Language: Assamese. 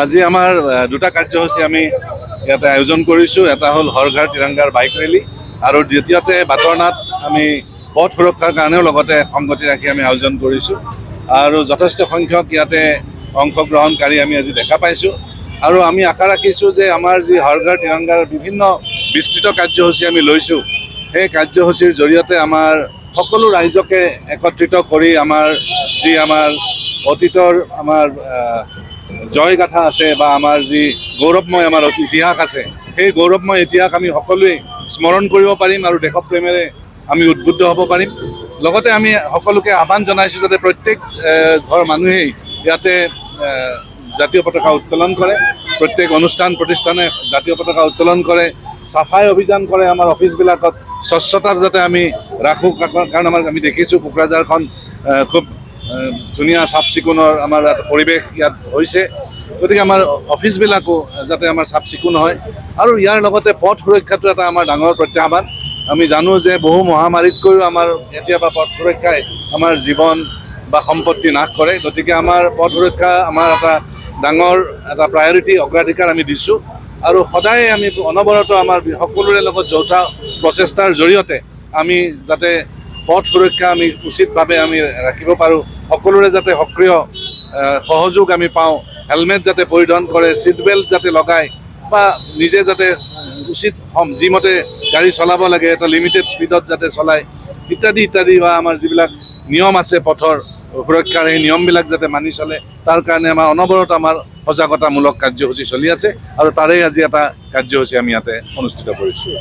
আজি আমাৰ দুটা কাৰ্যসূচী আমি ইয়াতে আয়োজন কৰিছোঁ। এটা হ'ল হৰ ঘৰ তিৰংগাৰ বাইক ৰেলী আৰু দ্বিতীয়তে বাটৰনাট আমি পথ সুৰক্ষাৰ কাৰণেও লগতে সংগতি ৰাখি আমি আয়োজন কৰিছোঁ আৰু যথেষ্ট সংখ্যক ইয়াতে অংশগ্ৰহণকাৰী আমি আজি দেখা পাইছোঁ আৰু আমি আশা ৰাখিছোঁ যে আমাৰ যি হৰ ঘৰ তিৰংগাৰ বিভিন্ন বিস্তৃত কাৰ্যসূচী আমি লৈছোঁ, সেই কাৰ্যসূচীৰ জৰিয়তে আমাৰ সকলো ৰাইজকে একত্ৰিত কৰি আমাৰ যি আমাৰ অতীতৰ আমাৰ জয়গাথা আছে বা আমাৰ যি গৌৰৱময় আমাৰ ইতিহাস আছে, সেই গৌৰৱময় ইতিহাস আমি সকলোৱে স্মৰণ কৰিব পাৰিম আৰু দেশপ্ৰেমেৰে আমি উদ্বুদ্ধ হ'ব পাৰিম। লগতে আমি সকলোকে আহ্বান জনাইছোঁ যাতে প্ৰত্যেক ঘৰ মানুহেই ইয়াতে জাতীয় পতাকা উত্তোলন কৰে, প্ৰত্যেক অনুষ্ঠান প্ৰতিষ্ঠানে জাতীয় পতাকা উত্তোলন কৰে, চাফাই অভিযান কৰে, আমাৰ অফিচবিলাকত স্বচ্ছতাৰ যাতে আমি ৰাখোঁ, কাৰণ আমি দেখিছোঁ কোকৰাঝাৰখন খুব ধুনীয়া চাফ চিকুণৰ আমাৰ পৰিৱেশ ইয়াত হৈছে। গতিকে আমাৰ অফিচবিলাকো যাতে আমাৰ চাফ চিকুণ হয় আৰু ইয়াৰ লগতে পথ সুৰক্ষাটো এটা আমাৰ ডাঙৰ প্ৰত্যাহ্বান। আমি জানো যে বহু মহামাৰীতকৈও আমাৰ কেতিয়াবা পথ সুৰক্ষাই আমাৰ জীৱন বা সম্পত্তি নাশ কৰে। গতিকে আমাৰ পথ সুৰক্ষা আমাৰ এটা ডাঙৰ এটা প্ৰায়ৰিটি অগ্ৰাধিকাৰ আমি দিছোঁ আৰু সদায় আমি অনবৰত আমাৰ সকলোৰে লগত যৌথ প্ৰচেষ্টাৰ জৰিয়তে আমি যাতে পথ সুৰক্ষা আমি উচিতভাৱে আমি ৰাখিব পাৰোঁ, সকলোৰে যাতে সক্ৰিয় সহযোগ আমি পাওঁ, হেলমেট যাতে পৰিধান কৰে, ছিট বেল্ট যাতে লগায় বা নিজে যাতে উচিত যিমতে গাড়ী চলাব লাগে এটা লিমিটেড স্পীডত যাতে চলায় ইত্যাদি ইত্যাদি বা আমাৰ যিবিলাক নিয়ম আছে পথৰ সুৰক্ষাৰ সেই নিয়মবিলাক যাতে মানি চলে, তাৰ কাৰণে আমাৰ অনবৰত আমাৰ সজাগতামূলক কাৰ্যসূচী চলি আছে আৰু তাৰেই আজি এটা কাৰ্যসূচী আমি ইয়াতে অনুষ্ঠিত কৰিছোঁ।